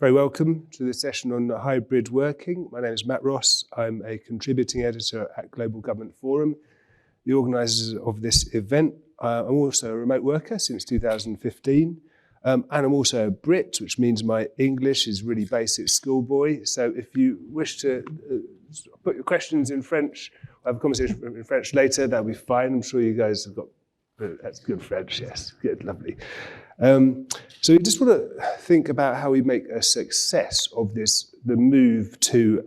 Very welcome to this session on hybrid working. My name is Matt Ross. I'm a contributing editor at Global Government Forum, the organisers of this event. I'm also a remote worker since 2015, and I'm also a Brit, which means my English is really basic schoolboy. So if you wish to put your questions in French, or have a conversation in French later, that'll be fine. I'm sure you guys have got, that's good French, yes, good, lovely. So we just want to think about how we make a success of this, the move to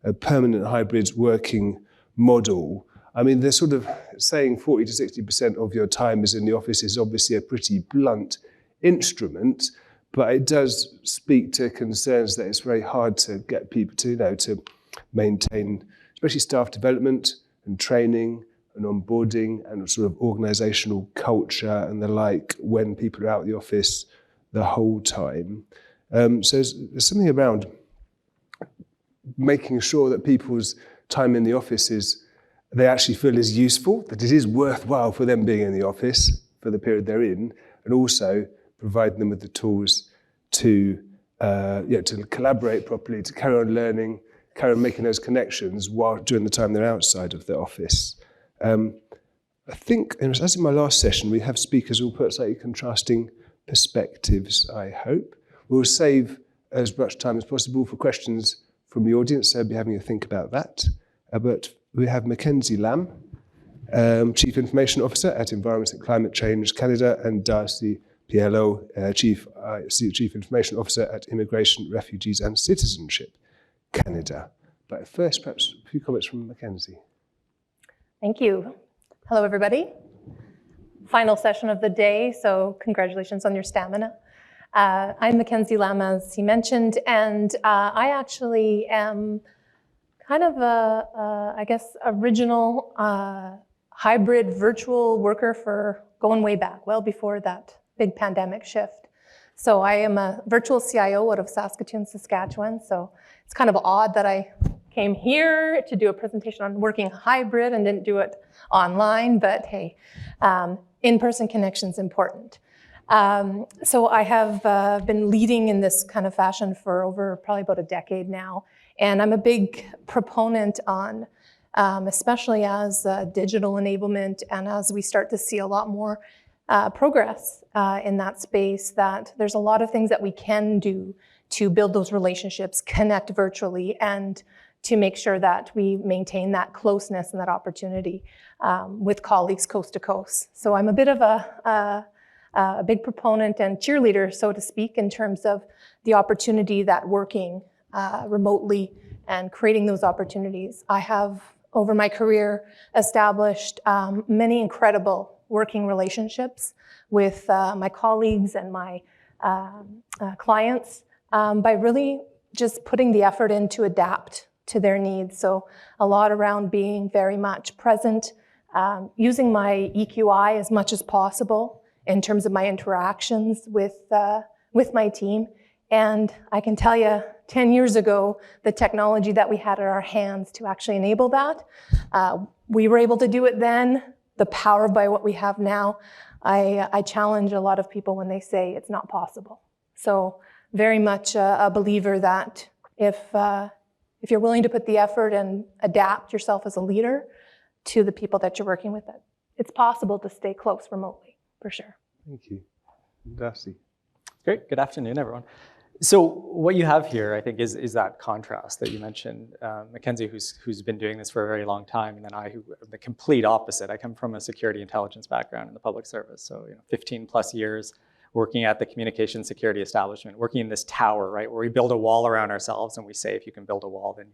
a permanent hybrid working model. I mean, they're sort of saying 40 to 60% of your time is in the office is obviously a pretty blunt instrument, but it does speak to concerns that it's very hard to get people to, to maintain, especially staff development and training and onboarding and sort of organizational culture and the like when people are out of the office the whole time. So there's something around making sure that people's time in the office they actually feel is useful, that it is worthwhile for them being in the office for the period they're in, and also provide them with the tools to collaborate properly, to carry on learning, carry on making those connections during the time they're outside of the office. I think, as in my last session, we have speakers who will put slightly contrasting perspectives, I hope. We'll save as much time as possible for questions from the audience, so I'll be having a think about that. But we have Mackenzie Lamb, Chief Information Officer at Environment and Climate Change Canada, and Darcy Piello, Chief Information Officer at Immigration, Refugees and Citizenship Canada. But first, perhaps a few comments from Mackenzie. Thank you. Hello, everybody. Final session of the day, so congratulations on your stamina. I'm Mackenzie Lamb, as he mentioned, and I actually am kind of original hybrid virtual worker for going way back, well before that big pandemic shift. So I am a virtual CIO out of Saskatoon, Saskatchewan, so it's kind of odd that I came here to do a presentation on working hybrid and didn't do it online, but hey, in-person connection's important. So I have been leading in this kind of fashion for over probably about a decade now, and I'm a big proponent on, especially as digital enablement and as we start to see a lot more progress in that space, that there's a lot of things that we can do to build those relationships, connect virtually, and to make sure that we maintain that closeness and that opportunity with colleagues coast to coast. So I'm a bit of a big proponent and cheerleader, so to speak, in terms of the opportunity that working remotely and creating those opportunities. I have, over my career, established many incredible working relationships with my colleagues and my clients by really just putting the effort in to adapt to their needs. So a lot around being very much present, using my EQI as much as possible in terms of my interactions with my team. And I can tell you, 10 years ago, the technology that we had at our hands to actually enable that, we were able to do it then. The power by what we have now, I challenge a lot of people when they say it's not possible. So very much a believer that if you're willing to put the effort and adapt yourself as a leader to the people that you're working with, it's possible to stay close remotely, for sure. Thank you. Darcy. Great. Good afternoon, everyone. So what you have here, I think, is that contrast that you mentioned. Mackenzie, who's been doing this for a very long time, and then I, who am the complete opposite. I come from a security intelligence background in the public service, so 15 plus years working at the communication security establishment, working in this tower, right, where we build a wall around ourselves and we say, if you can build a wall, then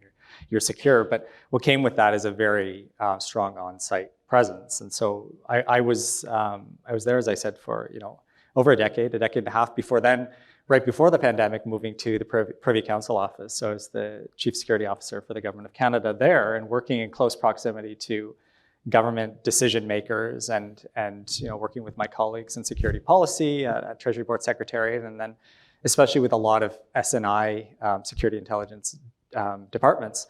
you're secure. But what came with that is a very strong on-site presence. And so I was there, as I said, for over a decade and a half before then, right before the pandemic, moving to the Privy Council office. So I was the Chief Security Officer for the Government of Canada there, and working in close proximity to government decision makers and working with my colleagues in security policy at Treasury Board Secretariat, and then especially with a lot of S&I security intelligence departments.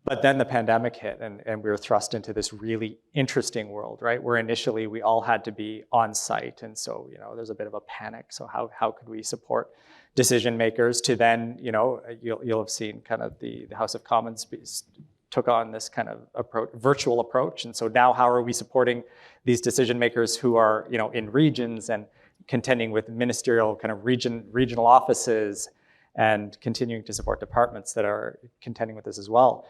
But then the pandemic hit, and we were thrust into this really interesting world, right? Where initially we all had to be on site, and so there's a bit of a panic. So how could we support decision makers to then, you'll have seen kind of the House of Commons took on this kind of virtual approach. And so now how are we supporting these decision makers who are, in regions and contending with ministerial kind of regional offices and continuing to support departments that are contending with this as well.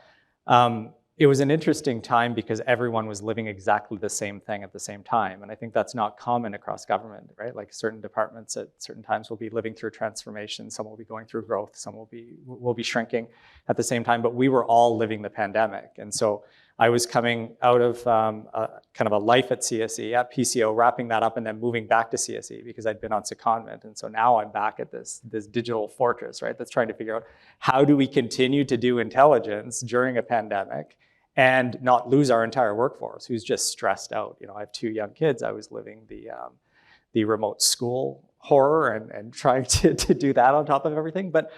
It was an interesting time because everyone was living exactly the same thing at the same time. And I think that's not common across government, right? Like certain departments at certain times will be living through transformation, some will be going through growth, some will be shrinking at the same time, but we were all living the pandemic. And so I was coming out of kind of a life at CSE, at PCO, wrapping that up and then moving back to CSE because I'd been on secondment. And so now I'm back at this digital fortress, right? That's trying to figure out how do we continue to do intelligence during a pandemic and not lose our entire workforce who's just stressed out. I have 2 young kids. I was living the remote school horror and trying to do that on top of everything. But,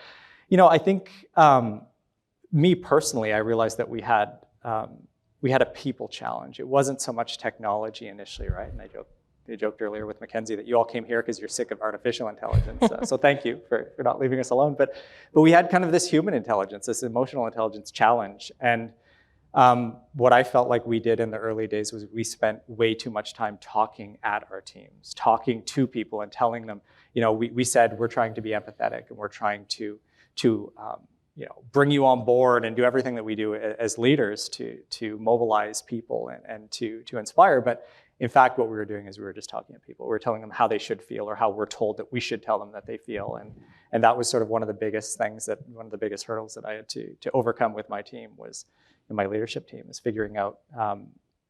I think me personally, I realized that we had a people challenge. It wasn't so much technology initially, right? And I joked earlier with Mackenzie that you all came here because you're sick of artificial intelligence. So thank you for not leaving us alone. But we had kind of this human intelligence, this emotional intelligence challenge. And what I felt like we did in the early days was we spent way too much time talking at our teams, talking to people and telling them, we said we're trying to be empathetic and we're trying to bring you on board and do everything that we do as leaders to mobilize people and to inspire. But in fact, what we were doing is we were just talking to people. We were telling them how they should feel or how we're told that we should tell them that they feel. And that was sort of one of the biggest hurdles that I had to overcome with my team was, my leadership team, is figuring out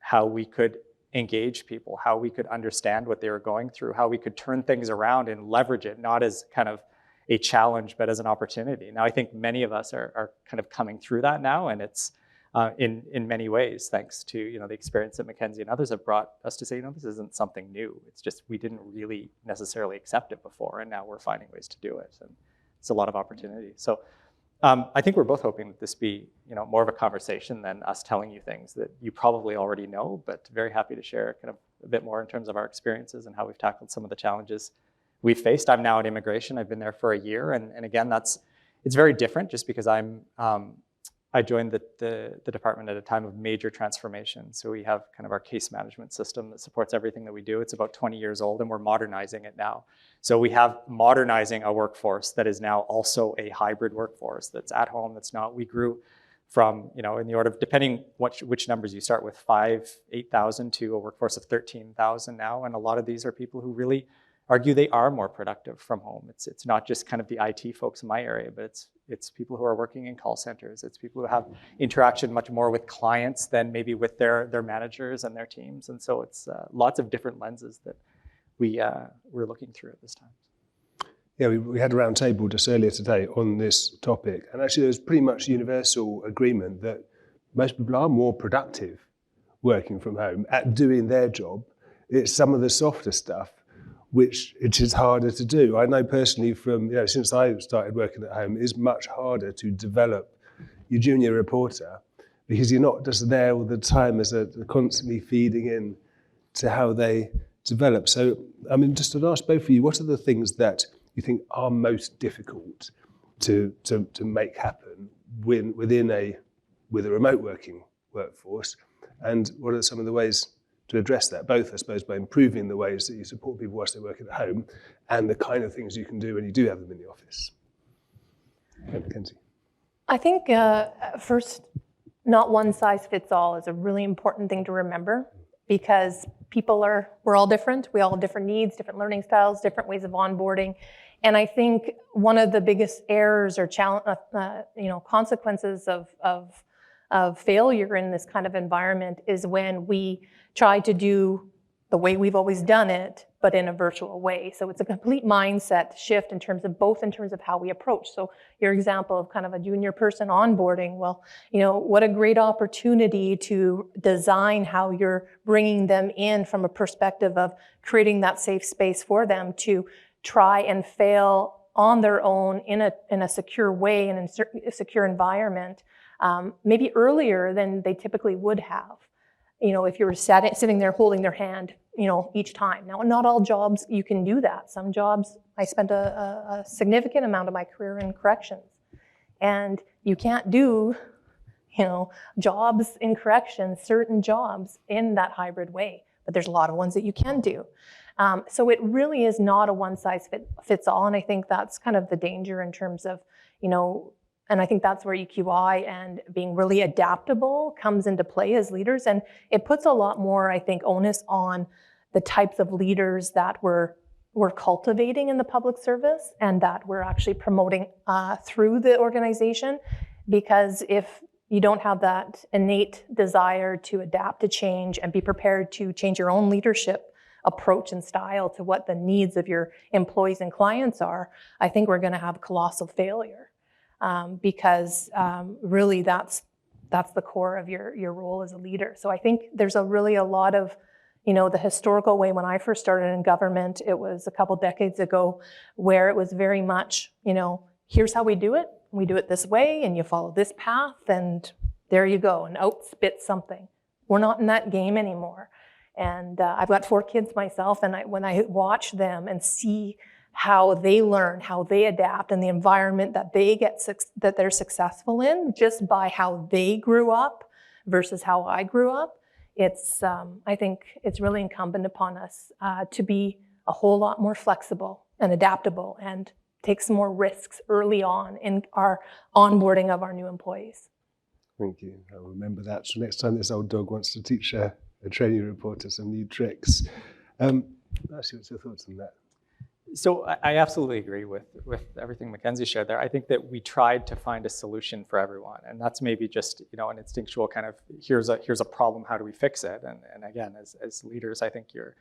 how we could engage people, how we could understand what they were going through, how we could turn things around and leverage it, not as kind of a challenge, but as an opportunity. Now, I think many of us are kind of coming through that now, and it's in many ways, thanks to the experience that Mackenzie and others have brought us to say, this isn't something new. It's just we didn't really necessarily accept it before, and now we're finding ways to do it, and it's a lot of opportunity. So I think we're both hoping that this be more of a conversation than us telling you things that you probably already know, but very happy to share kind of a bit more in terms of our experiences and how we've tackled some of the challenges we've faced. I'm now at immigration. I've been there for a year, and again, it's very different just because I joined the department at a time of major transformation. So we have kind of our case management system that supports everything that we do. It's about 20 years old, and we're modernizing it now. So we have modernizing a workforce that is now also a hybrid workforce that's at home, that's not. We grew from, in the order of, depending which numbers you start with, 8,000 to a workforce of 13,000 now. And a lot of these are people who really argue they are more productive from home. It's not just kind of the IT folks in my area, but it's people who are working in call centers. It's people who have interaction much more with clients than maybe with their managers and their teams. And so it's lots of different lenses that we're looking through at this time. Yeah, we had a round table just earlier today on this topic, and actually there's pretty much universal agreement that most people are more productive working from home at doing their job. It's some of the softer stuff which it is harder to do. I know personally from, since I started working at home, it is much harder to develop your junior reporter because you're not just there all the time as a constantly feeding in to how they develop. So, just to ask both of you, what are the things that you think are most difficult to make happen with a remote working workforce? And what are some of the ways to address that, both, I suppose, by improving the ways that you support people whilst they're working at home and the kind of things you can do when you do have them in the office? Mackenzie. I think first, not one size fits all is a really important thing to remember because we're all different. We all have different needs, different learning styles, different ways of onboarding. And I think one of the biggest errors or consequences of failure in this kind of environment is when we try to do the way we've always done it, but in a virtual way. So it's a complete mindset shift in terms of how we approach. So your example of kind of a junior person onboarding, well, what a great opportunity to design how you're bringing them in from a perspective of creating that safe space for them to try and fail on their own in a secure way and in a secure environment, maybe earlier than they typically would have. if you were sitting there holding their hand, each time. Now, not all jobs you can do that. Some jobs, I spent a significant amount of my career in corrections, and you can't do, jobs in corrections, certain jobs in that hybrid way, but there's a lot of ones that you can do. So it really is not a one size fits all, and I think that's kind of the danger in terms of, and I think that's where EQI and being really adaptable comes into play as leaders. And it puts a lot more, I think, onus on the types of leaders that we're cultivating in the public service and that we're actually promoting through the organization. Because if you don't have that innate desire to adapt to change and be prepared to change your own leadership approach and style to what the needs of your employees and clients are, I think we're going to have colossal failure. Because really that's the core of your role as a leader. So I think there's really a lot of, the historical way when I first started in government, it was a couple decades ago, where it was very much, here's how we do it. We do it this way, and you follow this path, and there you go, and out spits something. We're not in that game anymore. And I've got 4 kids myself, and when I watch them and see how they learn, how they adapt, and the environment that that they're successful in, just by how they grew up versus how I grew up, I think it's really incumbent upon us to be a whole lot more flexible and adaptable and take some more risks early on in our onboarding of our new employees. Thank you. I'll remember that. So next time this old dog wants to teach a training reporter some new tricks. Actually, what's your thoughts on that? So I absolutely agree with everything Mackenzie shared there. I think that we tried to find a solution for everyone, and that's maybe just an instinctual kind of here's a problem, how do we fix it? And again, as leaders, I think you're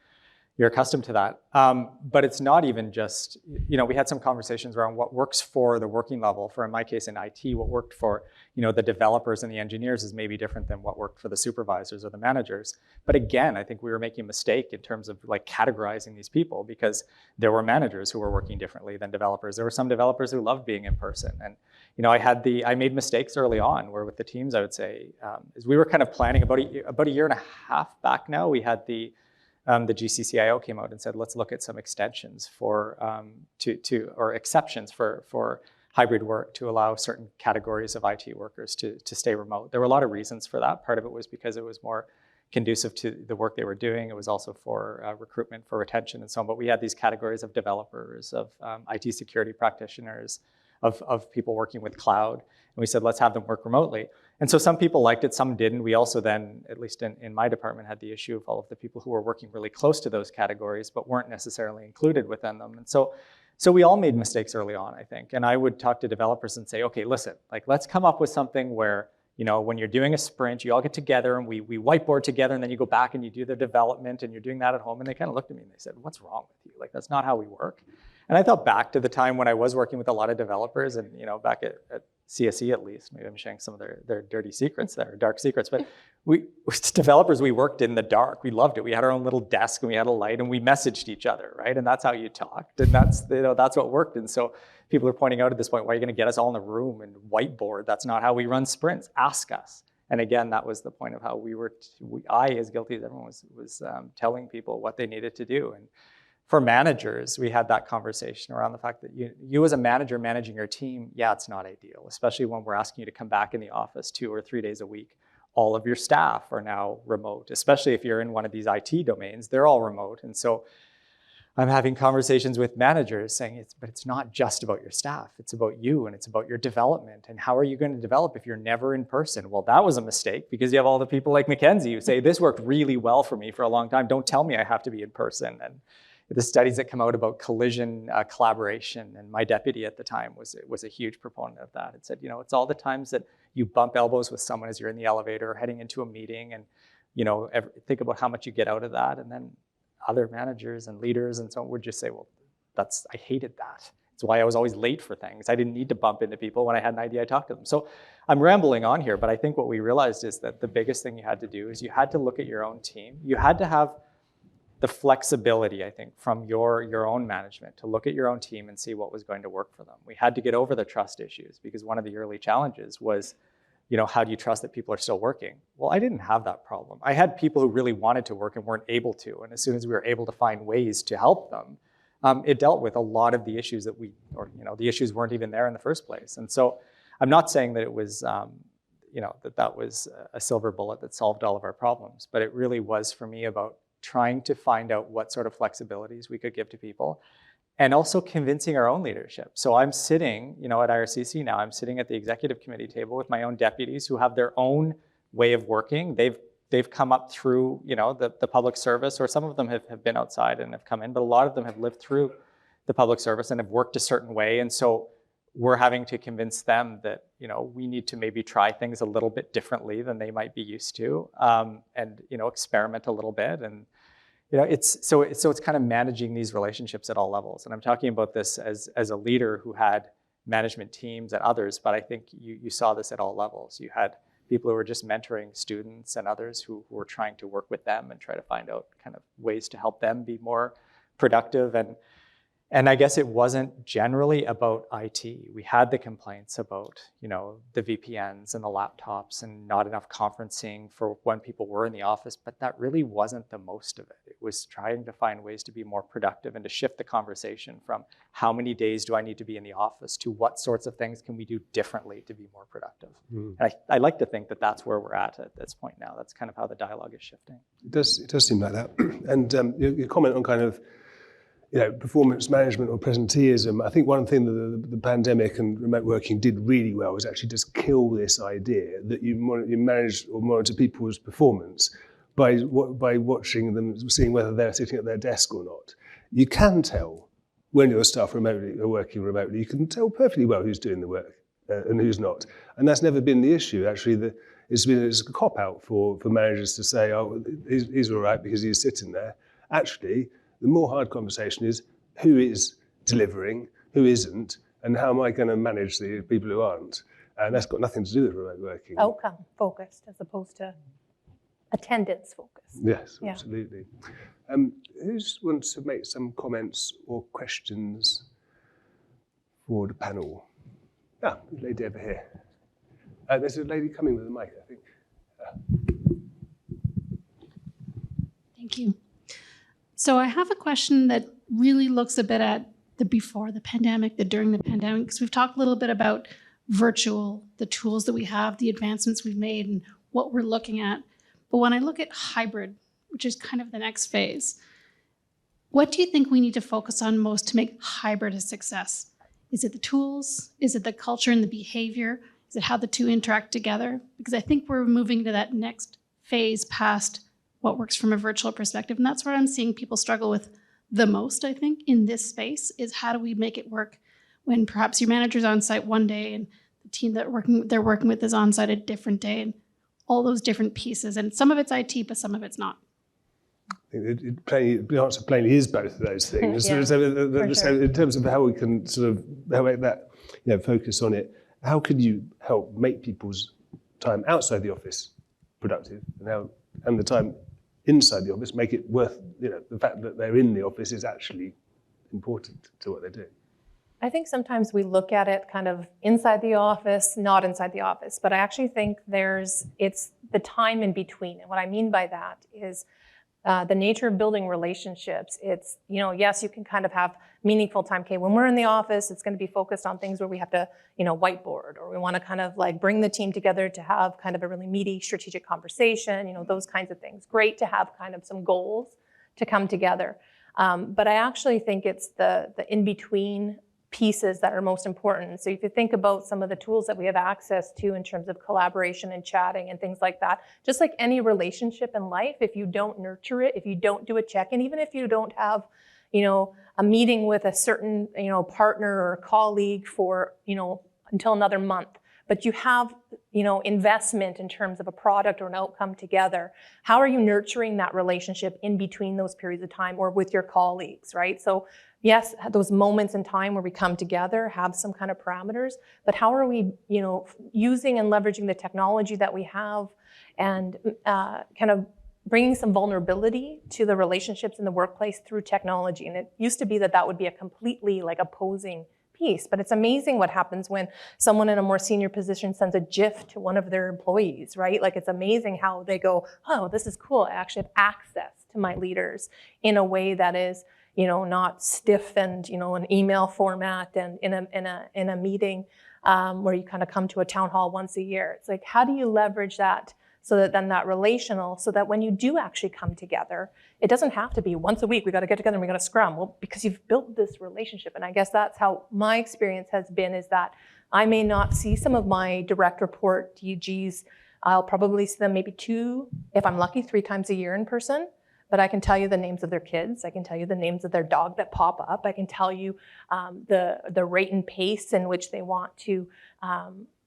accustomed to that. But it's not even just, we had some conversations around what works for the working level. For, in my case, in IT, what worked for, the developers and the engineers is maybe different than what worked for the supervisors or the managers. But again, I think we were making a mistake in terms of categorizing these people, because there were managers who were working differently than developers. There were some developers who loved being in person. And, I made mistakes early on where with the teams, I would say, as we were kind of planning about a year and a half back now, we had the GCCIO came out and said, let's look at some extensions or exceptions for hybrid work to allow certain categories of IT workers to stay remote. There were a lot of reasons for that. Part of it was because it was more conducive to the work they were doing. It was also for recruitment, for retention and so on. But we had these categories of developers, of IT security practitioners, of people working with cloud. And we said, let's have them work remotely. And so some people liked it, some didn't. We also then, at least in my department, had the issue of all of the people who were working really close to those categories, but weren't necessarily included within them. And so we all made mistakes early on, I think. And I would talk to developers and say, okay, listen, let's come up with something where, when you're doing a sprint, you all get together and we whiteboard together, and then you go back and you do the development, and you're doing that at home. And they kind of looked at me and they said, what's wrong with you? That's not how we work. And I thought back to the time when I was working with a lot of developers, and back at CSE at least, maybe I'm sharing some of their dirty secrets there, dark secrets, but we developers, we worked in the dark. We loved it. We had our own little desk and we had a light and we messaged each other, right? And that's how you talked, and that's what worked. And so people are pointing out at this point, why are you going to get us all in a room and whiteboard? That's not how we run sprints. Ask us. And again, that was the point of how I, as guilty as everyone was telling people what they needed to do. And for managers, we had that conversation around the fact that you as a manager managing your team, it's not ideal, especially when we're asking you to come back in the office 2 or 3 days a week. All of your staff are now remote, especially if you're in one of these IT domains, they're all remote. And so I'm having conversations with managers saying, but it's not just about your staff, it's about you and it's about your development. And how are you going to develop if you're never in person? Well, that was a mistake, because you have all the people like Mackenzie who say, this worked really well for me for a long time. Don't tell me I have to be in person. And the studies that come out about collision collaboration, and my deputy at the time was a huge proponent of that. It said, it's all the times that you bump elbows with someone as you're in the elevator or heading into a meeting, and think about how much you get out of that. And then other managers and leaders and so on would just say, well, I hated that. It's why I was always late for things. I didn't need to bump into people. When I had an idea, I talked to them. So I'm rambling on here, but I think what we realized is that the biggest thing you had to do is you had to look at your own team. You had to have the flexibility, I think, from your own management to look at your own team and see what was going to work for them. We had to get over the trust issues, because one of the early challenges was how do you trust that people are still working? Well, I didn't have that problem. I had people who really wanted to work and weren't able to. And as soon as we were able to find ways to help them, it dealt with a lot of the issues that the issues weren't even there in the first place. And so I'm not saying that it was, that was a silver bullet that solved all of our problems, but it really was for me about trying to find out what sort of flexibilities we could give to people, and also convincing our own leadership. So I'm sitting, at IRCC now, I'm sitting at the executive committee table with my own deputies who have their own way of working. They've come up through, the public service, or some of them have been outside and have come in, but a lot of them have lived through the public service and have worked a certain way. And so we're having to convince them that, we need to maybe try things a little bit differently than they might be used to, and, experiment a little bit. And, it's kind of managing these relationships at all levels. And I'm talking about this as a leader who had management teams and others, but I think you saw this at all levels. You had people who were just mentoring students and others who were trying to work with them and try to find out kind of ways to help them be more productive. And I guess it wasn't generally about IT. We had the complaints about, the VPNs and the laptops and not enough conferencing for when people were in the office, but that really wasn't the most of it. It was trying to find ways to be more productive and to shift the conversation from how many days do I need to be in the office to what sorts of things can we do differently to be more productive. And I like to think that that's where we're at this point now. That's kind of how the dialogue is shifting. It does seem like that. And your comment on kind of performance management or presenteeism, I think one thing that the pandemic and remote working did really well was actually just kill this idea that you manage or monitor people's performance by watching them, seeing whether they're sitting at their desk or not. You can tell when your staff are working remotely. You can tell perfectly well who's doing the work and who's not. And that's never been the issue. Actually, it's a cop-out for managers to say, oh, he's all right because he's sitting there. Actually, the more hard conversation is who is delivering, who isn't, and how am I going to manage the people who aren't? And that's got nothing to do with remote working. Outcome focused as opposed to attendance focused. Yes, Yeah. absolutely. Who wants to make some comments or questions for the panel? Lady over here. There's a lady coming with a mic, I think. Thank you. So I have a question that really looks a bit at the before the pandemic, the during the pandemic, because we've talked a little bit about virtual, the tools that we have, the advancements we've made, and what we're looking at. But when I look at hybrid, which is kind of the next phase, what do you think we need to focus on most to make hybrid a success? Is it the tools? Is it the culture and the behavior? Is it how the two interact together? Because I think we're moving to that next phase past what works from a virtual perspective. And that's where I'm seeing people struggle with the most, I think, in this space, is how do we make it work when perhaps your manager's on site one day and the team that they're working with is on site a different day, and all those different pieces. And some of it's IT, but some of it's not. The answer plainly is both of those things. Yeah, so sure. in terms of how we can sort of make that focus on it, how could you help make people's time outside the office productive, and the time inside the office make it worth, the fact that they're in the office is actually important to what they're doing? I think sometimes we look at it kind of inside the office, not inside the office, but I actually think it's the time in between. And what I mean by that is the nature of building relationships. It's, yes, you can kind of have meaningful time. Okay, when we're in the office, it's going to be focused on things where we have to, whiteboard, or we want to kind of like bring the team together to have kind of a really meaty strategic conversation, those kinds of things. Great to have kind of some goals to come together. But I actually think it's the in-between pieces that are most important. So if you think about some of the tools that we have access to in terms of collaboration and chatting and things like that, just like any relationship in life, if you don't nurture it, if you don't do a check-in, even if you don't have, a meeting with a certain, partner or colleague for, until another month, but you have, investment in terms of a product or an outcome together, how are you nurturing that relationship in between those periods of time or with your colleagues, right? So yes, those moments in time where we come together, have some kind of parameters, but how are we, using and leveraging the technology that we have and kind of bringing some vulnerability to the relationships in the workplace through technology? And it used to be that would be a completely opposing piece. But it's amazing what happens when someone in a more senior position sends a GIF to one of their employees, right? Like, it's amazing how they go, oh, this is cool. I actually have access to my leaders in a way that is, not stiff and, an email format and in a meeting where you kind of come to a town hall once a year. It's like, how do you leverage that so that then that relational, so that when you do actually come together, it doesn't have to be once a week, we got to get together and we got to scrum. Well, because you've built this relationship. And I guess that's how my experience has been, is that I may not see some of my direct report DGs. I'll probably see them maybe 2, if I'm lucky, 3 times a year in person. But I can tell you the names of their kids. I can tell you the names of their dog that pop up. I can tell you the rate and pace in which they want to,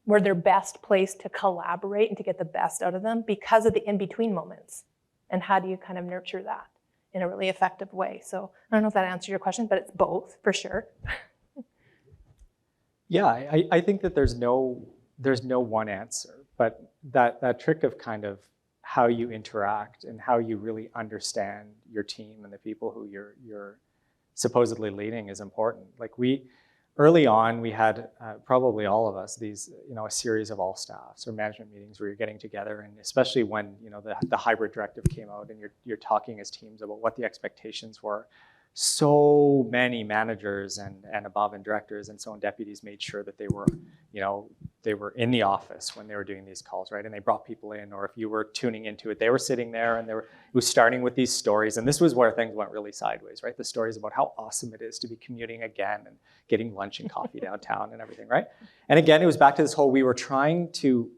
where they're best placed to collaborate and to get the best out of them because of the in-between moments. And how do you kind of nurture that in a really effective way? So I don't know if that answers your question, but it's both for sure. Yeah, I think that there's no one answer, but that trick of kind of how you interact and how you really understand your team and the people who you're supposedly leading is important. Like, early on, we had probably all of us these, a series of all staffs or management meetings where you're getting together, and especially when the hybrid directive came out and you're talking as teams about what the expectations were. So many managers and above and directors and so on deputies made sure that they were in the office when they were doing these calls, right? And they brought people in, or if you were tuning into it, they were sitting there and it was starting with these stories. And this was where things went really sideways, right? The stories about how awesome it is to be commuting again and getting lunch and coffee downtown and everything, right? And again, it was back to this whole, we were trying to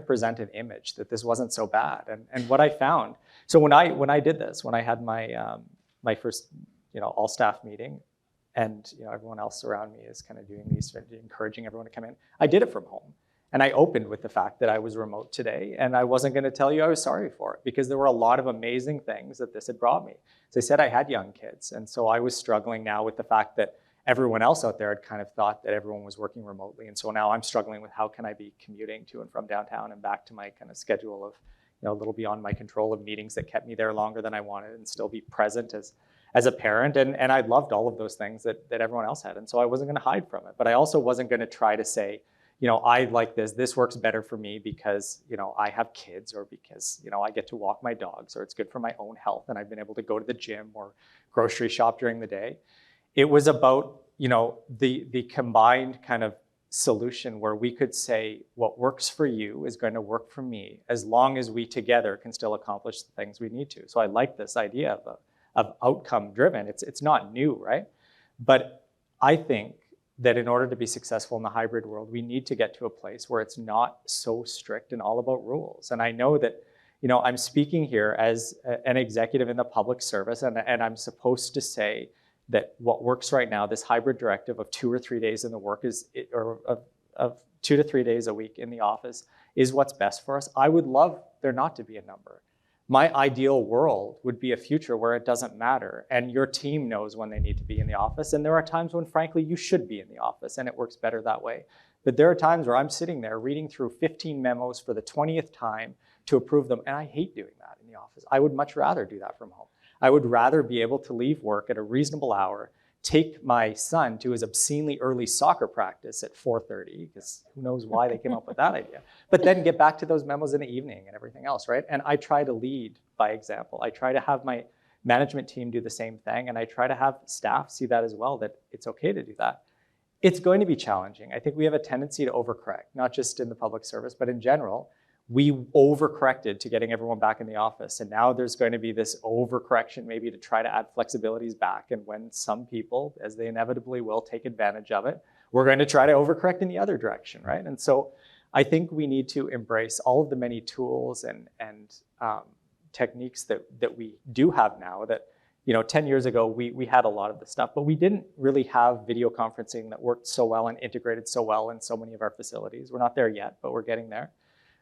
present an image that this wasn't so bad. And what I found, so when I did this, when I had my my first all staff meeting, and everyone else around me is kind of doing these, encouraging everyone to come in. I did it from home, and I opened with the fact that I was remote today, and I wasn't going to tell you I was sorry for it, because there were a lot of amazing things that this had brought me. As I said, I had young kids, and so I was struggling now with the fact that everyone else out there had kind of thought that everyone was working remotely, and so now I'm struggling with how can I be commuting to and from downtown and back to my kind of schedule of a little beyond my control of meetings that kept me there longer than I wanted, and still be present as a parent, and I loved all of those things that everyone else had, and so I wasn't going to hide from it. But I also wasn't going to try to say, I like this works better for me because I have kids, or because I get to walk my dogs, or it's good for my own health and I've been able to go to the gym or grocery shop during the day. It was about the combined kind of solution where we could say what works for you is going to work for me, as long as we together can still accomplish the things we need to. So I like this idea of outcome driven. It's not new, right? But I think that in order to be successful in the hybrid world, we need to get to a place where it's not so strict and all about rules. And I know that, I'm speaking here as an executive in the public service, and I'm supposed to say that what works right now, this hybrid directive of 2 or 3 days in the work of 2 to 3 days a week in the office is what's best for us. I would love there not to be a number. My ideal world would be a future where it doesn't matter, and your team knows when they need to be in the office. And there are times when, frankly, you should be in the office, and it works better that way. But there are times where I'm sitting there reading through 15 memos for the 20th time to approve them, and I hate doing that in the office. I would much rather do that from home. I would rather be able to leave work at a reasonable hour, take my son to his obscenely early soccer practice at 4:30, because who knows why they came up with that idea, but then get back to those memos in the evening and everything else, right? And I try to lead by example. I try to have my management team do the same thing, and I try to have staff see that as well, that it's okay to do that. It's going to be challenging. I think we have a tendency to overcorrect, not just in the public service, but in general. We overcorrected to getting everyone back in the office. And now there's going to be this overcorrection maybe to try to add flexibilities back. And when some people, as they inevitably will, take advantage of it, we're going to try to overcorrect in the other direction, right? And so I think we need to embrace all of the many tools and techniques that we do have now that, 10 years ago, we had a lot of this stuff, but we didn't really have video conferencing that worked so well and integrated so well in so many of our facilities. We're not there yet, but we're getting there.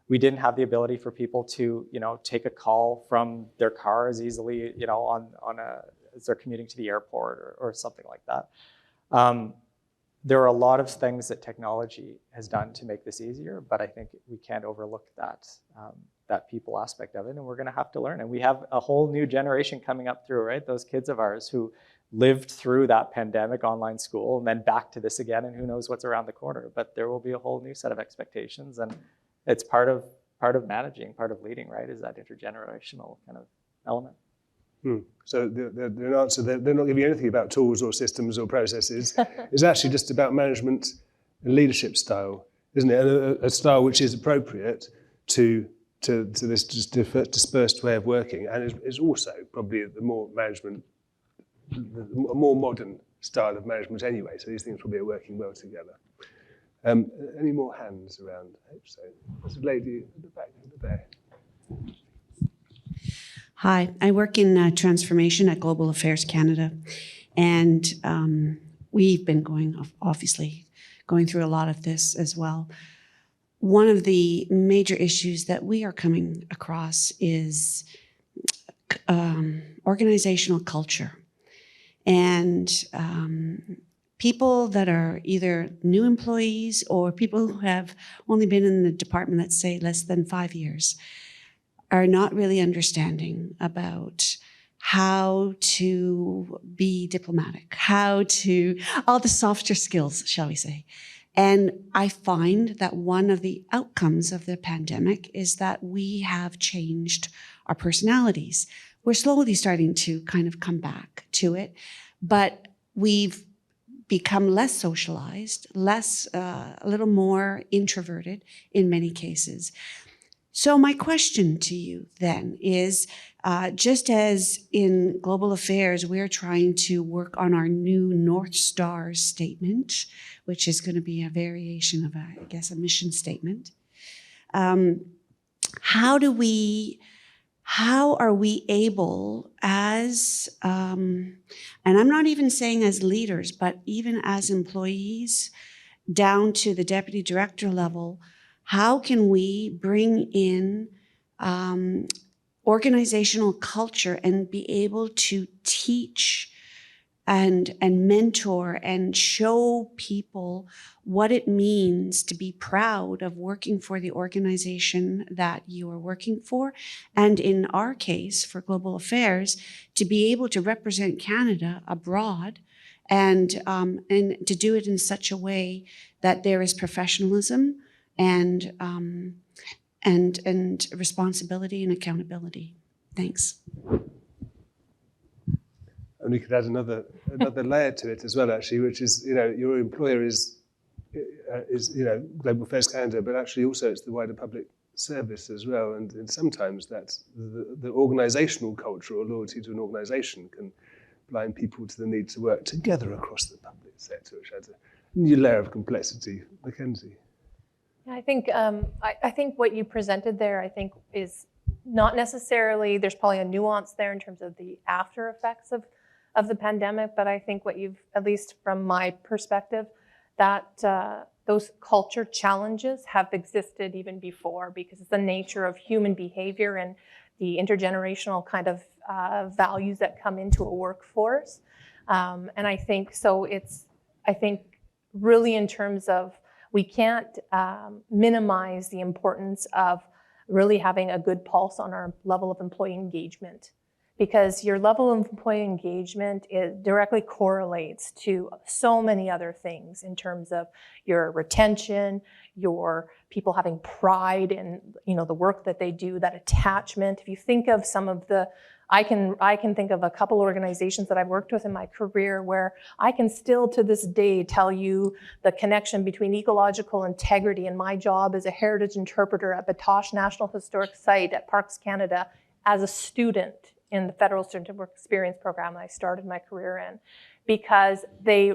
We didn't have the ability for people to, take a call from their car as easily, as they're commuting to the airport or something like that. There are a lot of things that technology has done to make this easier, but I think we can't overlook that people aspect of it, and we're going to have to learn. And we have a whole new generation coming up through, right? Those kids of ours who lived through that pandemic online school and then back to this again, and who knows what's around the corner. But there will be a whole new set of expectations, and it's part of managing, part of leading, right? Is that intergenerational kind of element. So the answer, they're not giving you anything about tools or systems or processes. It's actually just about management and leadership style, isn't it? And a style which is appropriate to this just dispersed way of working, and is also probably the more modern style of management anyway. So these things probably are working well together. Any more hands around? I hope so. There's a lady at the back there. Hi, I work in transformation at Global Affairs Canada, and we've been obviously going through a lot of this as well. One of the major issues that we are coming across is organizational culture, and people that are either new employees or people who have only been in the department, let's say, less than 5 years, are not really understanding about how to be diplomatic, all the softer skills, shall we say. And I find that one of the outcomes of the pandemic is that we have changed our personalities. We're slowly starting to kind of come back to it, but we've become less socialized, a little more introverted in many cases. So my question to you then is, just as in Global Affairs, we're trying to work on our new North Star statement, which is going to be a variation of, a mission statement. How are we able as, and I'm not even saying as leaders, but even as employees down to the deputy director level, how can we bring in organizational culture and be able to teach and mentor and show people what it means to be proud of working for the organization that you are working for, and in our case, for Global Affairs, to be able to represent Canada abroad and to do it in such a way that there is professionalism and responsibility and accountability. Thanks. And we could add another layer to it as well, actually, which is, your employer is Global Affairs Canada, but actually also it's the wider public service as well. And sometimes that's the organisational culture or loyalty to an organisation can blind people to the need to work together across the public sector, which adds a new layer of complexity. Mackenzie. I think what you presented there, I think, is not necessarily, there's probably a nuance there in terms of the after effects of the pandemic, but I think what you've, at least from my perspective, that those culture challenges have existed even before, because it's the nature of human behavior and the intergenerational kind of values that come into a workforce. And I think so I think really in terms of, we can't minimize the importance of really having a good pulse on our level of employee engagement, because your level of employee engagement directly correlates to so many other things in terms of your retention, your people having pride in the work that they do, that attachment. If you think of some of the, I can think of a couple organizations that I've worked with in my career where I can still to this day tell you the connection between ecological integrity and my job as a heritage interpreter at Batoche National Historic Site at Parks Canada as a student in the Federal Certificate of Work Experience program that I started my career in, because they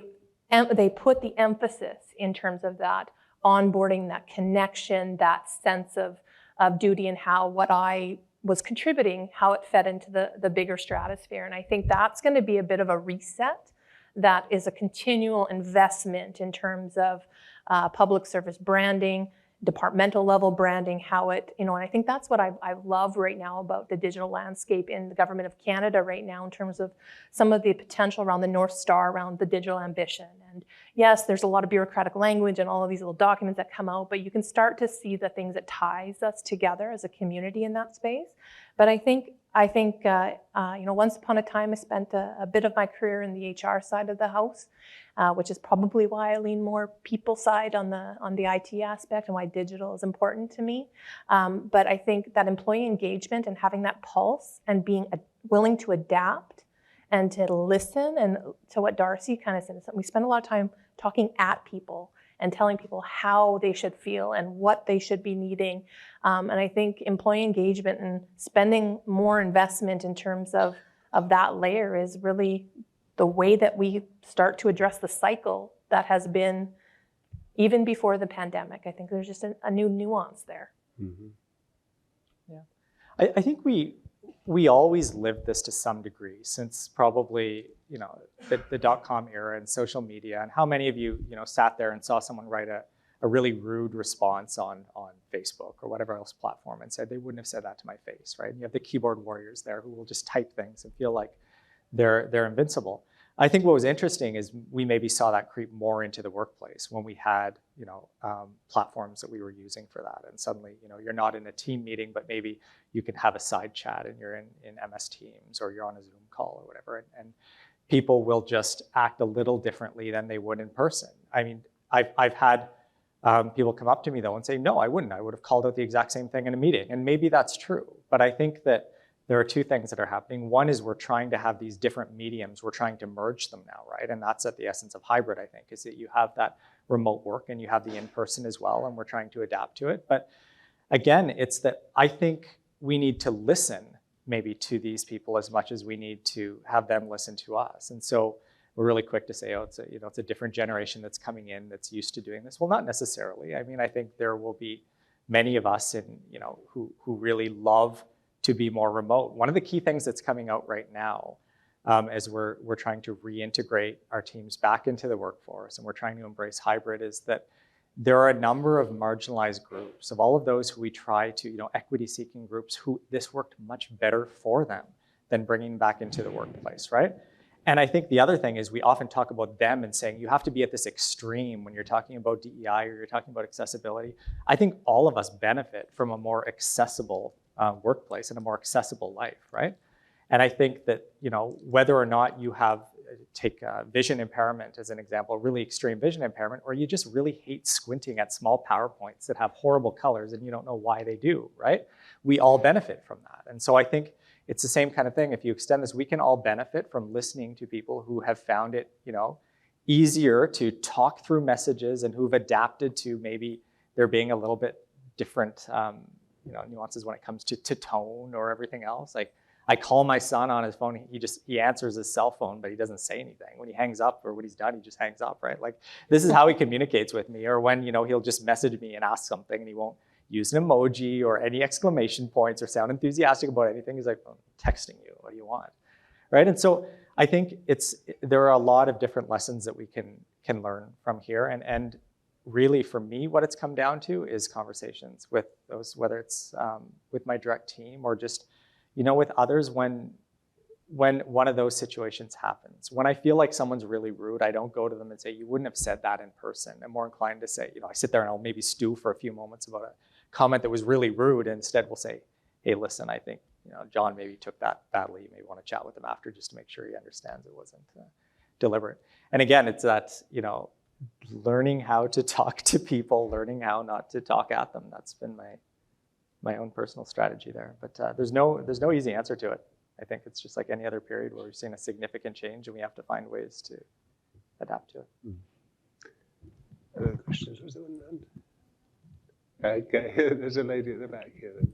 put the emphasis in terms of that onboarding, that connection, that sense of duty, and how what I was contributing, how it fed into the bigger stratosphere. And I think that's going to be a bit of a reset that is a continual investment in terms of public service branding, departmental level branding, how it, and I think that's what I love right now about the digital landscape in the Government of Canada right now in terms of some of the potential around the North Star, around the digital ambition. And yes, there's a lot of bureaucratic language and all of these little documents that come out, but you can start to see the things that ties us together as a community in that space. But I think I think, once upon a time I spent a bit of my career in the HR side of the house, which is probably why I lean more people side on the IT aspect and why digital is important to me. But I think that employee engagement and having that pulse and being willing to adapt and to listen, and to what Darcy kind of said, we spend a lot of time talking at people and telling people how they should feel and what they should be needing. And I think employee engagement and spending more investment in terms of that layer is really the way that we start to address the cycle that has been even before the pandemic. I think there's just a new nuance there. Mm-hmm. Yeah, I think we always lived this to some degree since probably, the dot-com era and social media, and how many of you, sat there and saw someone write a really rude response on Facebook or whatever else platform and said they wouldn't have said that to my face, right? And you have the keyboard warriors there who will just type things and feel like they're invincible. I think what was interesting is we maybe saw that creep more into the workplace when we had, platforms that we were using for that. And suddenly, you're not in a team meeting, but maybe you can have a side chat and you're in MS Teams or you're on a Zoom call or whatever. And people will just act a little differently than they would in person. I mean, I've had people come up to me though and say, no, I wouldn't. I would have called out the exact same thing in a meeting. And maybe that's true. But I think that there are two things that are happening. One is we're trying to have these different mediums. We're trying to merge them now, right? And that's at the essence of hybrid, I think, is that you have that remote work and you have the in-person as well, and we're trying to adapt to it. But again, it's that I think we need to listen maybe to these people as much as we need to have them listen to us. And so we're really quick to say, oh, it's a different generation that's coming in that's used to doing this. Well, not necessarily. I mean, I think there will be many of us who really love to be more remote. One of the key things that's coming out right now as we're trying to reintegrate our teams back into the workforce and we're trying to embrace hybrid is that there are a number of marginalized groups, of all of those who we try to, equity-seeking groups, who this worked much better for them than bringing back into the workplace, right? And I think the other thing is we often talk about them and saying you have to be at this extreme when you're talking about DEI or you're talking about accessibility. I think all of us benefit from a more accessible workplace and a more accessible life, right? And I think that, whether or not you have, take vision impairment as an example, really extreme vision impairment, or you just really hate squinting at small PowerPoints that have horrible colors and you don't know why they do, right? We all benefit from that. And so I think it's the same kind of thing. If you extend this, we can all benefit from listening to people who have found it, easier to talk through messages and who've adapted to maybe there being a little bit different, nuances when it comes to tone or everything else. Like I call my son on his phone, he answers his cell phone, but he doesn't say anything. When he hangs up or when he's done, he just hangs up, right? Like this is how he communicates with me. Or when, he'll just message me and ask something and he won't use an emoji or any exclamation points or sound enthusiastic about anything. He's like, I'm texting you, what do you want? Right? And so I think there are a lot of different lessons that we can learn from here. And really for me, what it's come down to is conversations with those, whether it's with my direct team or just, with others when one of those situations happens. When I feel like someone's really rude, I don't go to them and say, you wouldn't have said that in person. I'm more inclined to say, I sit there and I'll maybe stew for a few moments about a comment that was really rude. And instead we'll say, hey, listen, I think, John maybe took that badly. You may want to chat with him after just to make sure he understands it wasn't deliberate. And again, it's that, learning how to talk to people, learning how not to talk at them. That's been my own personal strategy there. But there's no easy answer to it. I think it's just like any other period where we've seen a significant change and we have to find ways to adapt to it. Other questions? Was there one? Okay, there's a lady at the back here then.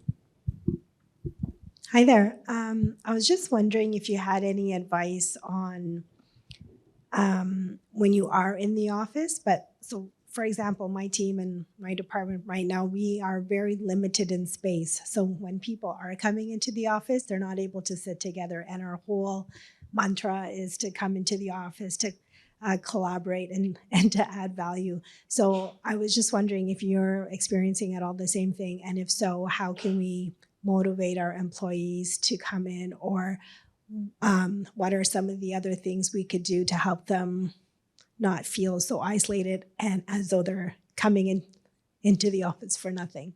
Hi there. I was just wondering if you had any advice on when you are in the office. So, for example, my team and my department right now, we are very limited in space. So when people are coming into the office, they're not able to sit together. And our whole mantra is to come into the office to collaborate and to add value. So I was just wondering if you're experiencing at all the same thing. And if so, how can we motivate our employees to come in, or what are some of the other things we could do to help them not feel so isolated and as though they're coming into the office for nothing?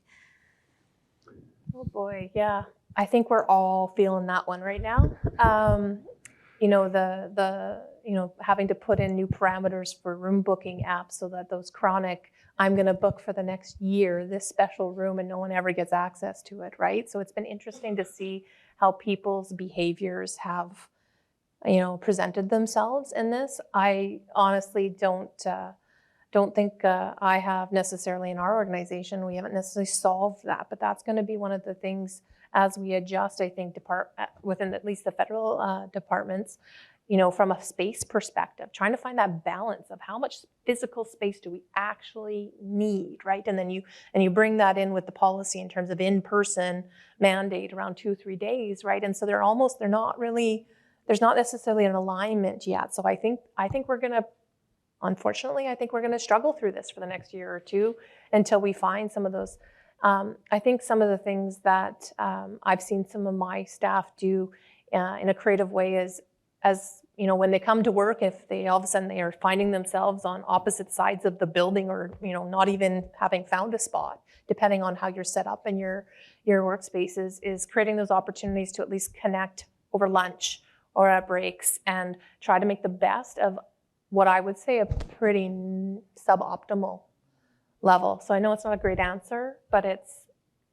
Oh boy, yeah. I think we're all feeling that one right now. You know, having to put in new parameters for room booking apps so that those chronic, I'm going to book for the next year this special room and no one ever gets access to it, right? So it's been interesting to see how people's behaviors have, presented themselves in this. I honestly don't think I have necessarily in our organization, we haven't necessarily solved that, but that's going to be one of the things as we adjust, I think, within at least the federal departments, from a space perspective, trying to find that balance of how much physical space do we actually need, right? And then you bring that in with the policy in terms of in-person mandate around 2-3 days, right? And so there's not necessarily an alignment yet. So I think we're going to, unfortunately, I think we're going to struggle through this for the next year or two until we find some of those. I think some of the things that I've seen some of my staff do in a creative way is, when they come to work, if they all of a sudden they are finding themselves on opposite sides of the building or, not even having found a spot, depending on how you're set up in your workspaces, is creating those opportunities to at least connect over lunch or at breaks and try to make the best of what I would say a pretty suboptimal level. So I know it's not a great answer, but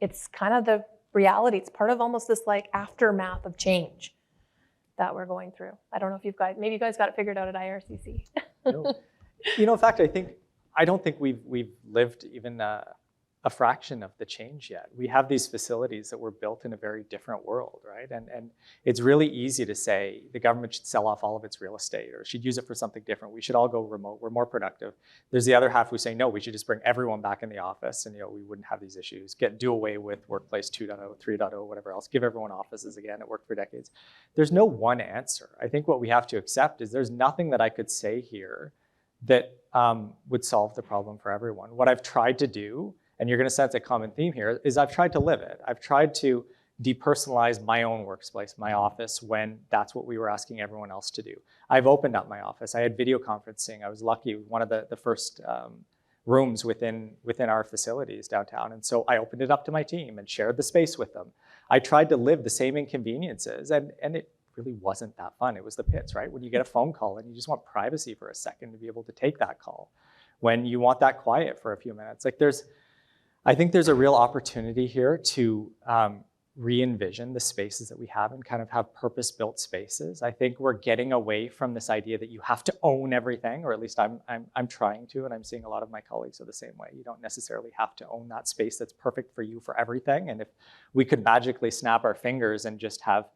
it's kind of the reality. It's part of almost this like aftermath of change that we're going through. I don't know if maybe you guys got it figured out at IRCC. No. In fact, I don't think we've lived even a fraction of the change yet. We have these facilities that were built in a very different world, right? And it's really easy to say the government should sell off all of its real estate or should use it for something different. We should all go remote. We're more productive. There's the other half who say, no, we should just bring everyone back in the office and we wouldn't have these issues. Do away with Workplace 2.0, 3.0, whatever else. Give everyone offices again. It worked for decades. There's no one answer. I think what we have to accept is there's nothing that I could say here that would solve the problem for everyone. What I've tried to do, and you're going to sense a common theme here, is I've tried to live it. I've tried to depersonalize my own workspace, my office, when that's what we were asking everyone else to do. I've opened up my office. I had video conferencing. I was lucky, one of the first rooms within our facilities downtown. And so I opened it up to my team and shared the space with them. I tried to live the same inconveniences, and it really wasn't that fun. It was the pits, right? When you get a phone call and you just want privacy for a second to be able to take that call. When you want that quiet for a few minutes. I think there's a real opportunity here to re-envision the spaces that we have and kind of have purpose-built spaces. I think we're getting away from this idea that you have to own everything, or at least I'm trying to, and I'm seeing a lot of my colleagues are the same way. You don't necessarily have to own that space that's perfect for you for everything. And if we could magically snap our fingers and just have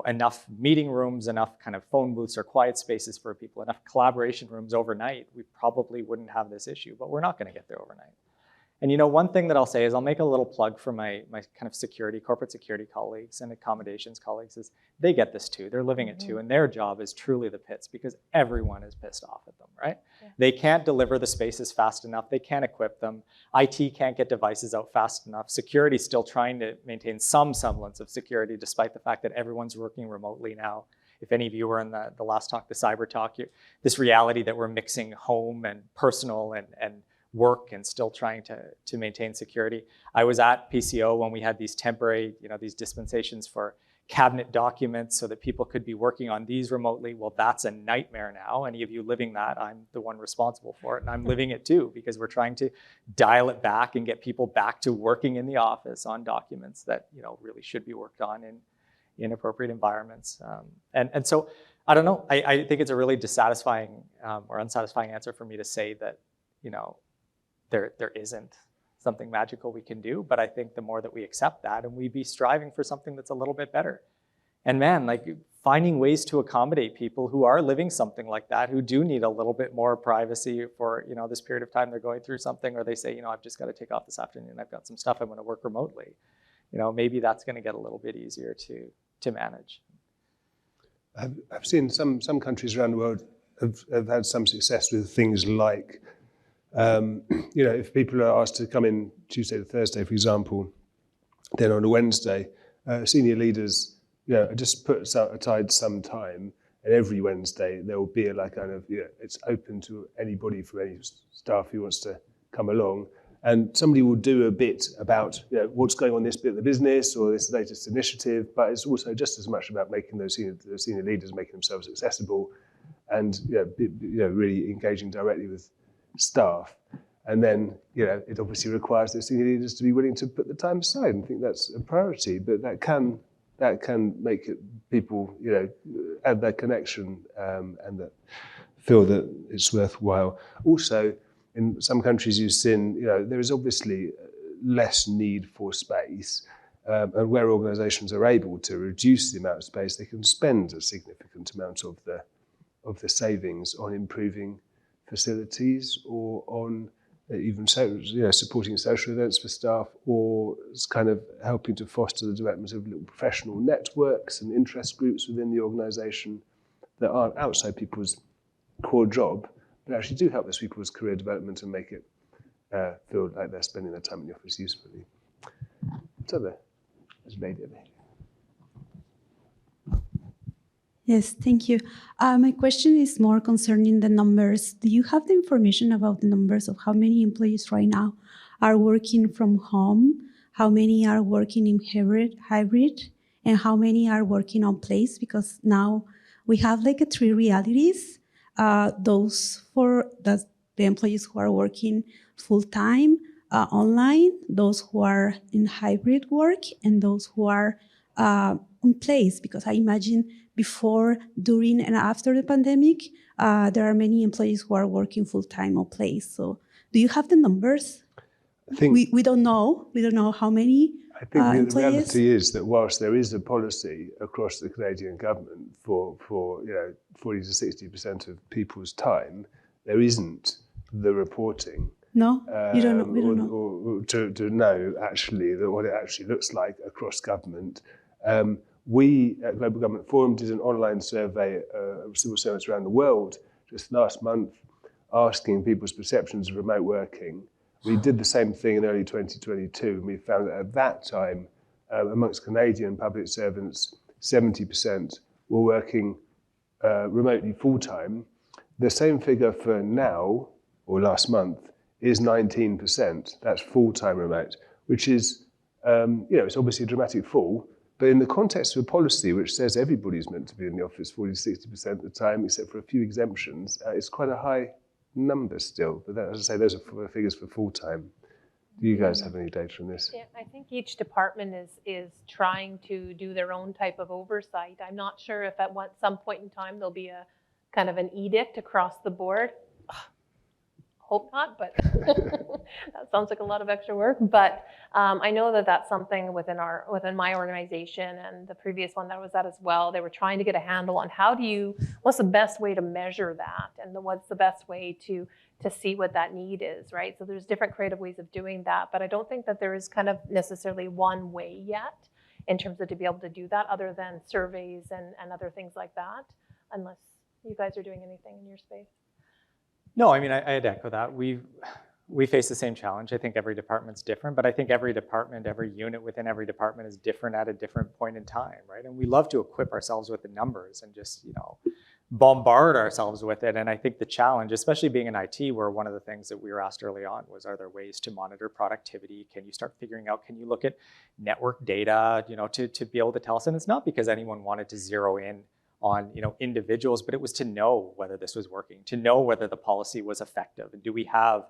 enough meeting rooms, enough kind of phone booths or quiet spaces for people, enough collaboration rooms overnight, we probably wouldn't have this issue, but we're not going to get there overnight. And one thing that I'll say is I'll make a little plug for my kind of corporate security colleagues and accommodations colleagues is they get this too. They're living it too. And their job is truly the pits because everyone is pissed off at them, right? Yeah. They can't deliver the spaces fast enough. They can't equip them. IT can't get devices out fast enough. Security's still trying to maintain some semblance of security despite the fact that everyone's working remotely now. If any of you were in the last talk, the cyber talk, this reality that we're mixing home and personal and work and still trying to maintain security. I was at PCO when we had these temporary, these dispensations for cabinet documents so that people could be working on these remotely. Well, that's a nightmare now. Any of you living that, I'm the one responsible for it. And I'm living it too, because we're trying to dial it back and get people back to working in the office on documents that, really should be worked on in appropriate environments. And so, I don't know, I think it's a really dissatisfying or unsatisfying answer for me to say that, there isn't something magical we can do, but I think the more that we accept that and we be striving for something that's a little bit better. And man, finding ways to accommodate people who are living something like that, who do need a little bit more privacy for, this period of time they're going through something, or they say, I've just got to take off this afternoon, I've got some stuff, I'm going to work remotely. Maybe that's going to get a little bit easier to manage. I've seen some countries around the world have had some success with things like if people are asked to come in Tuesday to Thursday, for example, then on a Wednesday, senior leaders, just put aside some time, and every Wednesday there will be it's open to anybody from any staff who wants to come along, And somebody will do a bit about what's going on in this bit of the business or this latest initiative, but it's also just as much about making those senior leaders making themselves accessible and really engaging directly with staff. And then it obviously requires those senior leaders to be willing to put the time aside and think that's a priority, but that can make people add that connection and that feel that it's worthwhile. Also, in some countries you've seen, there is obviously less need for space, and where organisations are able to reduce the amount of space, they can spend a significant amount of the savings on improving facilities or on even supporting social events for staff, or kind of helping to foster the development of little professional networks and interest groups within the organisation that aren't outside people's core job, but actually do help those people's career development and make it feel like they're spending their time in the office usefully. So there's a lady over here. Yes, thank you. My question is more concerning the numbers. Do you have the information about the numbers of how many employees right now are working from home, how many are working in hybrid, and how many are working on place? Because now we have like three realities. Those for the employees who are working full-time, online, those who are in hybrid work, and those who are in place. Because I imagine before, during, and after the pandemic, there are many employees who are working full-time on place. So do you have the numbers? I think we don't know. We don't know how many the reality is that whilst there is a policy across the Canadian government for 40 to 60% of people's time, there isn't the reporting. No, you don't know. We don't know. Or to know actually what it actually looks like across government. We at Global Government Forum did an online survey of civil servants around the world just last month, asking people's perceptions of remote working. We did the same thing in early 2022, and we found that at that time, amongst Canadian public servants, 70% were working remotely full-time. The same figure for now, or last month, is 19%. That's full-time remote, which is, it's obviously a dramatic fall, but in the context of a policy which says everybody's meant to be in the office 40 to 60% of the time, except for a few exemptions, it's quite a high number still. But that, as I say, those are figures for full-time. Do you guys have any data on this? Yeah, I think each department is trying to do their own type of oversight. I'm not sure if at some point in time there'll be a kind of an edict across the board. Hope not, but that sounds like a lot of extra work. But I know that that's something within my organization and the previous one that I was at as well. They were trying to get a handle on what's the best way to measure that, and what's the best way to see what that need is, right? So there's different creative ways of doing that, but I don't think that there is kind of necessarily one way yet in terms of to be able to do that, other than surveys and other things like that, unless you guys are doing anything in your space. No, I mean, I'd echo that. We face the same challenge. I think every department's different, but I think every department, every unit within every department is different at a different point in time, right? And we love to equip ourselves with the numbers and just, bombard ourselves with it. And I think the challenge, especially being in IT, where one of the things that we were asked early on was, are there ways to monitor productivity? Can you start figuring out, can you look at network data, to be able to tell us? And it's not because anyone wanted to zero in on individuals, but it was to know whether this was working, to know whether the policy was effective, and do we have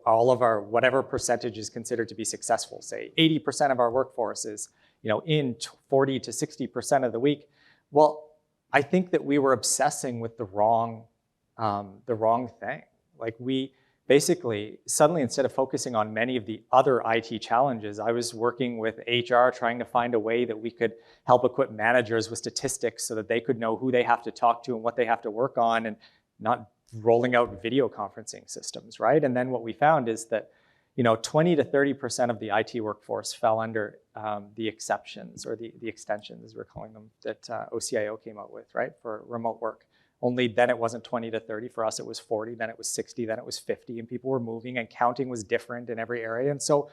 all of our whatever percentage is considered to be successful. Say 80% of our workforce is in 40 to 60% of the week. Well, I think that we were obsessing with the wrong thing. Like we basically suddenly, instead of focusing on many of the other IT challenges, I was working with HR trying to find a way that we could help equip managers with statistics so that they could know who they have to talk to and what they have to work on, and not rolling out video conferencing systems, right? And then what we found is that 20 to 30% of the IT workforce fell under the exceptions, or the extensions, as we're calling them, that OCIO came out with, right, for remote work. Only then it wasn't 20 to 30. For us, it was 40, then it was 60, then it was 50, and people were moving, and counting was different in every area. And so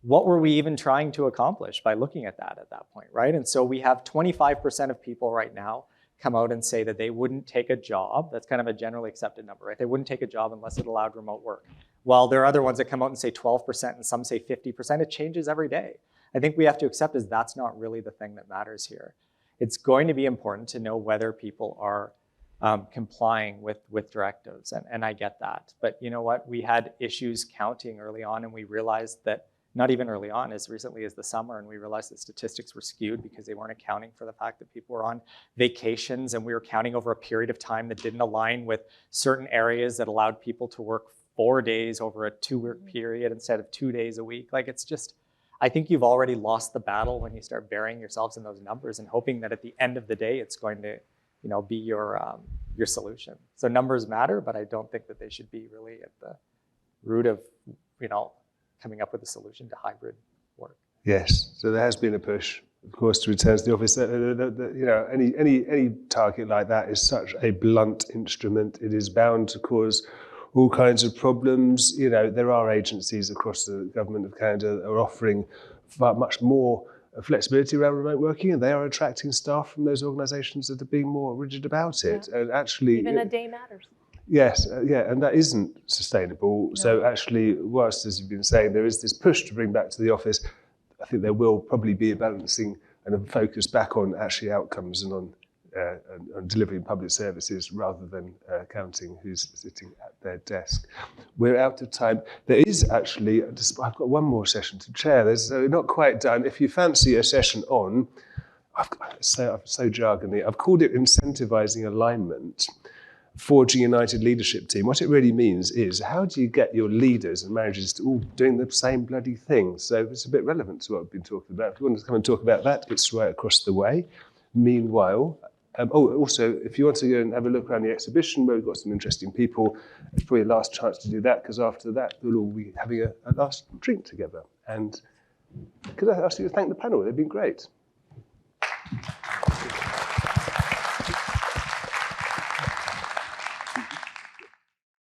what were we even trying to accomplish by looking at that point, right? And so we have 25% of people right now come out and say that they wouldn't take a job. That's kind of a generally accepted number, right? They wouldn't take a job unless it allowed remote work. while there are other ones that come out and say 12% and some say 50%. It changes every day. I think we have to accept is that's not really the thing that matters here. It's going to be important to know whether people are complying with directives, and I get that. But you know what? We had issues counting early on, and we realized that, not even early on, as recently as the summer, and we realized that statistics were skewed because they weren't accounting for the fact that people were on vacations, and we were counting over a period of time that didn't align with certain areas that allowed people to work 4 days over a 2-week period instead of 2 days a week. Like, it's just, I think you've already lost the battle when you start burying yourselves in those numbers and hoping that at the end of the day, it's going to, you know, be your solution. So numbers matter, but I don't think that they should be really at the root of, you know, coming up with a solution to hybrid work. Yes, so there has been a push, of course, to return to the office. You know, any target like that is such a blunt instrument. It is bound to cause all kinds of problems. You know, there are agencies across the government of Canada that are offering far much more flexibility around remote working, and they are attracting staff from those organisations that are being more rigid about it. Yeah. And actually, even a day matters. Yes, yeah, and that isn't sustainable. No. So actually, whilst, as you've been saying, there is this push to bring back to the office, I think there will probably be a balancing and a focus back on actually outcomes and on delivering public services rather than counting who's sitting at their desk. We're out of time. There is actually, I've got one more session to chair. There's not quite done. If you fancy a session on, I'm so jargony, I've called it incentivizing alignment. Forging United Leadership Team. What it really means is, how do you get your leaders and managers to all doing the same bloody thing? So it's a bit relevant to what we've been talking about. If you want to come and talk about that, it's right across the way. Meanwhile, also, if you want to go and have a look around the exhibition where we've got some interesting people, it's probably a last chance to do that, because after that, we'll all be having a last drink together. And could I ask you to thank the panel? They've been great.